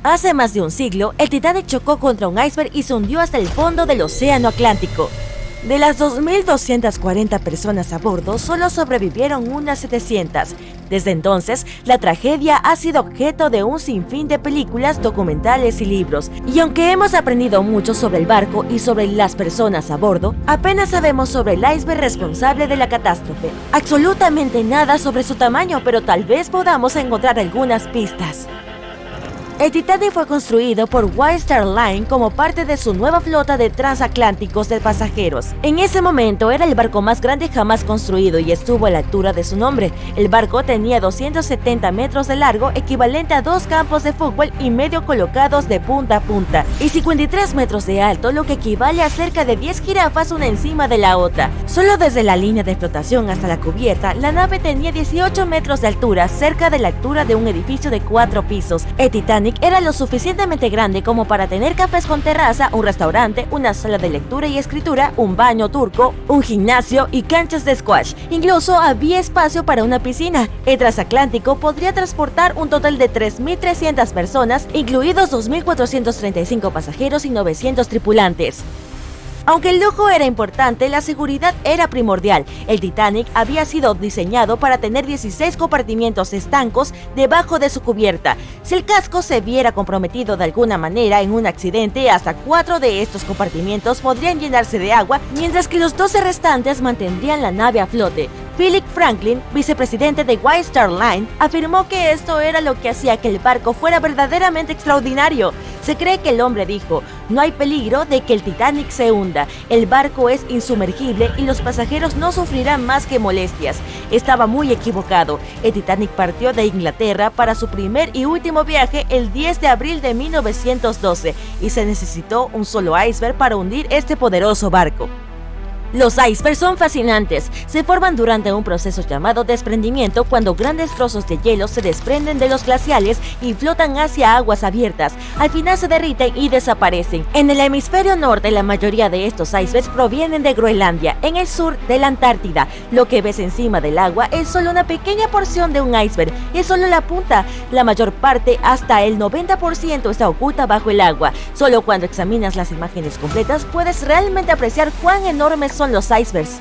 Hace más de un siglo, el Titanic chocó contra un iceberg y se hundió hasta el fondo del Océano Atlántico. De las 2.240 personas a bordo, solo sobrevivieron unas 700. Desde entonces, la tragedia ha sido objeto de un sinfín de películas, documentales y libros. Y aunque hemos aprendido mucho sobre el barco y sobre las personas a bordo, apenas sabemos sobre el iceberg responsable de la catástrofe. Absolutamente nada sobre su tamaño, pero tal vez podamos encontrar algunas pistas. El Titanic fue construido por White Star Line como parte de su nueva flota de transatlánticos de pasajeros. En ese momento era el barco más grande jamás construido y estuvo a la altura de su nombre. El barco tenía 270 metros de largo, equivalente a 2 campos de fútbol y medio colocados de punta a punta, y 53 metros de alto, lo que equivale a cerca de 10 jirafas una encima de la otra. Solo desde la línea de flotación hasta la cubierta, la nave tenía 18 metros de altura, cerca de la altura de un edificio de 4 pisos. El Titanic era lo suficientemente grande como para tener cafés con terraza, un restaurante, una sala de lectura y escritura, un baño turco, un gimnasio y canchas de squash. Incluso había espacio para una piscina. El transatlántico podría transportar un total de 3.300 personas, incluidos 2.435 pasajeros y 900 tripulantes. Aunque el lujo era importante, la seguridad era primordial. El Titanic había sido diseñado para tener 16 compartimientos estancos debajo de su cubierta. Si el casco se viera comprometido de alguna manera en un accidente, hasta 4 de estos compartimientos podrían llenarse de agua, mientras que los 12 restantes mantendrían la nave a flote. Philip Franklin, vicepresidente de White Star Line, afirmó que esto era lo que hacía que el barco fuera verdaderamente extraordinario. Se cree que el hombre dijo: "No hay peligro de que el Titanic se hunda, el barco es insumergible y los pasajeros no sufrirán más que molestias". Estaba muy equivocado. El Titanic partió de Inglaterra para su primer y último viaje el 10 de abril de 1912 y se necesitó un solo iceberg para hundir este poderoso barco. Los icebergs son fascinantes. Se forman durante un proceso llamado desprendimiento, cuando grandes trozos de hielo se desprenden de los glaciales y flotan hacia aguas abiertas. Al final se derriten y desaparecen. En el hemisferio norte, la mayoría de estos icebergs provienen de Groenlandia, en el sur de la Antártida. Lo que ves encima del agua es solo una pequeña porción de un iceberg, es solo la punta. La mayor parte, hasta el 90%, está oculta bajo el agua. Solo cuando examinas las imágenes completas puedes realmente apreciar cuán enormes son los icebergs.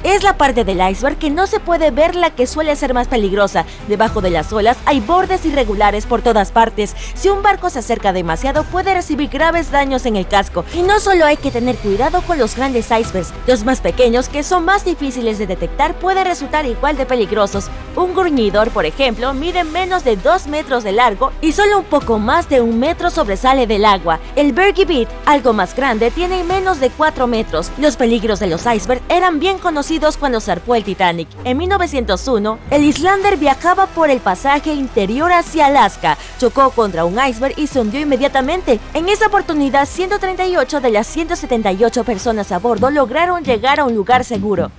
Es la parte del iceberg que no se puede ver la que suele ser más peligrosa. Debajo de las olas hay bordes irregulares por todas partes. Si un barco se acerca demasiado, puede recibir graves daños en el casco. Y no solo hay que tener cuidado con los grandes icebergs, los más pequeños, que son más difíciles de detectar, pueden resultar igual de peligrosos. Un gruñidor, por ejemplo, mide menos de 2 metros de largo y solo un poco más de 1 metro sobresale del agua. El Bergy Beat, algo más grande, tiene menos de 4 metros. Los peligros de los icebergs eran bien conocidos cuando zarpó el Titanic. En 1901, el Islander viajaba por el pasaje interior hacia Alaska, chocó contra un iceberg y se hundió inmediatamente. En esa oportunidad, 138 de las 178 personas a bordo lograron llegar a un lugar seguro.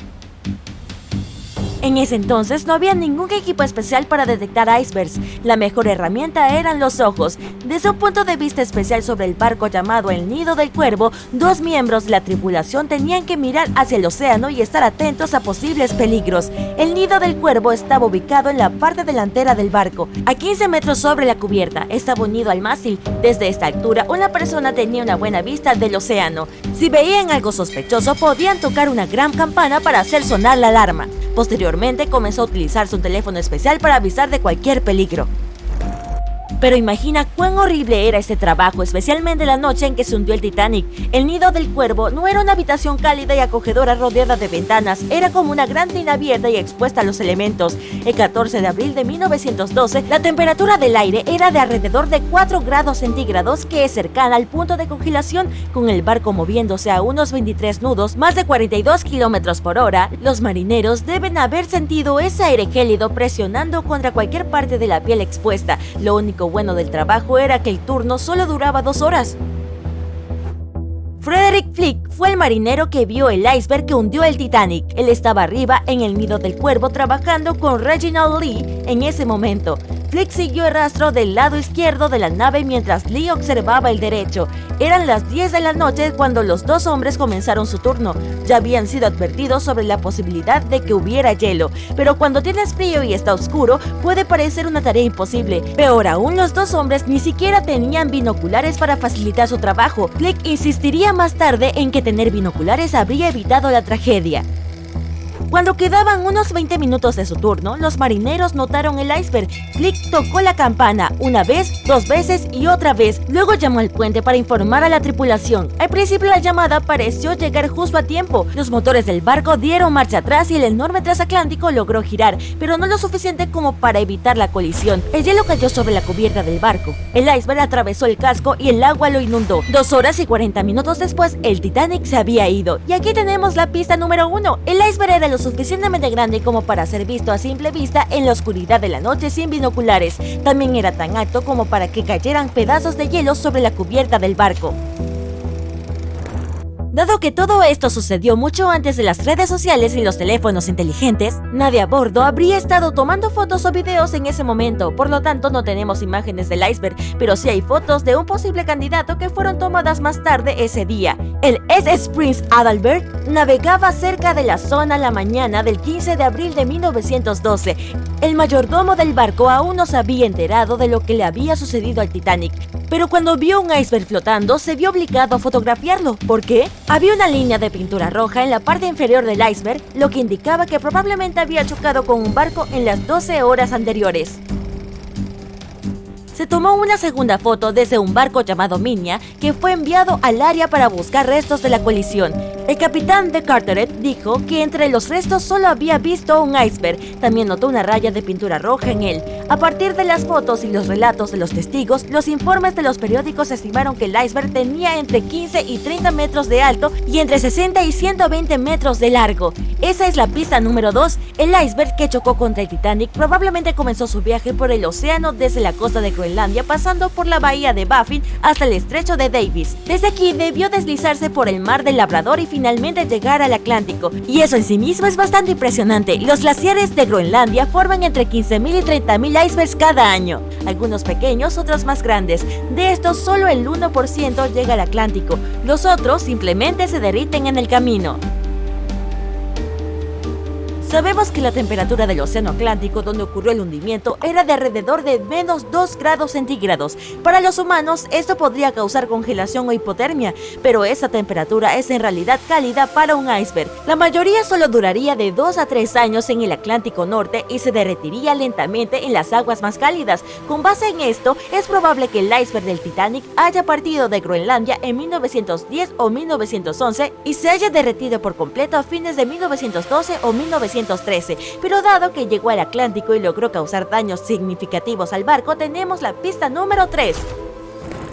En ese entonces no había ningún equipo especial para detectar icebergs. La mejor herramienta eran los ojos. Desde un punto de vista especial sobre el barco llamado el Nido del Cuervo, 2 miembros de la tripulación tenían que mirar hacia el océano y estar atentos a posibles peligros. El Nido del Cuervo estaba ubicado en la parte delantera del barco, a 15 metros sobre la cubierta. Estaba unido al mástil. Desde esta altura, una persona tenía una buena vista del océano. Si veían algo sospechoso, podían tocar una gran campana para hacer sonar la alarma. Posteriormente comenzó a utilizarse un teléfono especial para avisar de cualquier peligro. Pero imagina cuán horrible era este trabajo, especialmente la noche en que se hundió el Titanic. El Nido del Cuervo no era una habitación cálida y acogedora rodeada de ventanas, era como una gran tina abierta y expuesta a los elementos. El 14 de abril de 1912, la temperatura del aire era de alrededor de 4 grados centígrados, que es cercana al punto de congelación. Con el barco moviéndose a unos 23 nudos, más de 42 kilómetros por hora, los marineros deben haber sentido ese aire gélido presionando contra cualquier parte de la piel expuesta. Lo único bueno del trabajo era que el turno solo duraba 2 horas. Frederick Flick fue el marinero que vio el iceberg que hundió el Titanic. Él estaba arriba en el Nido del Cuervo trabajando con Reginald Lee en ese momento. Flick siguió el rastro del lado izquierdo de la nave mientras Lee observaba el derecho. Eran las 10 de la noche cuando los dos hombres comenzaron su turno. Ya habían sido advertidos sobre la posibilidad de que hubiera hielo, pero cuando tienes frío y está oscuro, puede parecer una tarea imposible. Peor aún, los dos hombres ni siquiera tenían binoculares para facilitar su trabajo. Flick insistiría más tarde en que tener binoculares habría evitado la tragedia. Cuando quedaban unos 20 minutos de su turno, los marineros notaron el iceberg. Flick tocó la campana una vez, dos veces y otra vez. Luego llamó al puente para informar a la tripulación. Al principio la llamada pareció llegar justo a tiempo. Los motores del barco dieron marcha atrás y el enorme transatlántico logró girar, pero no lo suficiente como para evitar la colisión. El hielo cayó sobre la cubierta del barco. El iceberg atravesó el casco y el agua lo inundó. 2 horas y 40 minutos después, el Titanic se había ido. Y aquí tenemos la pista número 1. El iceberg era lo suficientemente grande como para ser visto a simple vista en la oscuridad de la noche sin binoculares. También era tan alto como para que cayeran pedazos de hielo sobre la cubierta del barco. Dado que todo esto sucedió mucho antes de las redes sociales y los teléfonos inteligentes, nadie a bordo habría estado tomando fotos o videos en ese momento, por lo tanto no tenemos imágenes del iceberg, pero sí hay fotos de un posible candidato que fueron tomadas más tarde ese día. El SS Prince Adalbert navegaba cerca de la zona la mañana del 15 de abril de 1912. El mayordomo del barco aún no se había enterado de lo que le había sucedido al Titanic, pero cuando vio un iceberg flotando se vio obligado a fotografiarlo. ¿Por qué? Había una línea de pintura roja en la parte inferior del iceberg, lo que indicaba que probablemente había chocado con un barco en las 12 horas anteriores. Se tomó una segunda foto desde un barco llamado Minya, que fue enviado al área para buscar restos de la colisión. El capitán de Carteret dijo que entre los restos solo había visto un iceberg. También notó una raya de pintura roja en él. A partir de las fotos y los relatos de los testigos, los informes de los periódicos estimaron que el iceberg tenía entre 15 y 30 metros de alto y entre 60 y 120 metros de largo. Esa es la pista número 2. El iceberg que chocó contra el Titanic probablemente comenzó su viaje por el océano desde la costa de Groenlandia, pasando por la bahía de Baffin hasta el estrecho de Davis. Desde aquí debió deslizarse por el mar del Labrador y finalmente llegar al Atlántico. Y eso en sí mismo es bastante impresionante. Los glaciares de Groenlandia forman entre 15.000 y 30.000 icebergs cada año. Algunos pequeños, otros más grandes. De estos, solo el 1% llega al Atlántico. Los otros simplemente se derriten en el camino. Sabemos que la temperatura del océano Atlántico donde ocurrió el hundimiento era de alrededor de menos 2 grados centígrados. Para los humanos esto podría causar congelación o hipotermia, pero esa temperatura es en realidad cálida para un iceberg. La mayoría solo duraría de 2 a 3 años en el Atlántico Norte y se derretiría lentamente en las aguas más cálidas. Con base en esto, es probable que el iceberg del Titanic haya partido de Groenlandia en 1910 o 1911 y se haya derretido por completo a fines de 1912 o 1913, pero dado que llegó al Atlántico y logró causar daños significativos al barco, tenemos la pista número 3.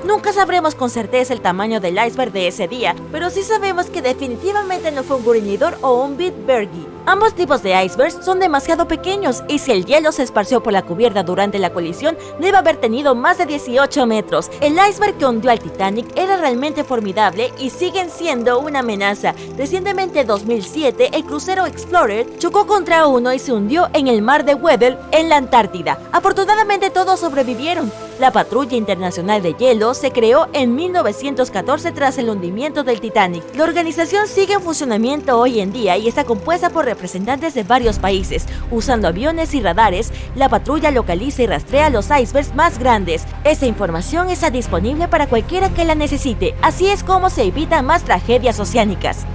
Nunca sabremos con certeza el tamaño del iceberg de ese día, pero sí sabemos que definitivamente no fue un gruñidor o un Bitbergi. Ambos tipos de icebergs son demasiado pequeños y si el hielo se esparció por la cubierta durante la colisión, debe haber tenido más de 18 metros. El iceberg que hundió al Titanic era realmente formidable y siguen siendo una amenaza. Recientemente, en 2007, el crucero Explorer chocó contra uno y se hundió en el mar de Weddell, en la Antártida. Afortunadamente todos sobrevivieron. La Patrulla Internacional de Hielo se creó en 1914 tras el hundimiento del Titanic. La organización sigue en funcionamiento hoy en día y está compuesta por representantes de varios países. Usando aviones y radares, la patrulla localiza y rastrea los icebergs más grandes. Esa información está disponible para cualquiera que la necesite. Así es como se evitan más tragedias oceánicas.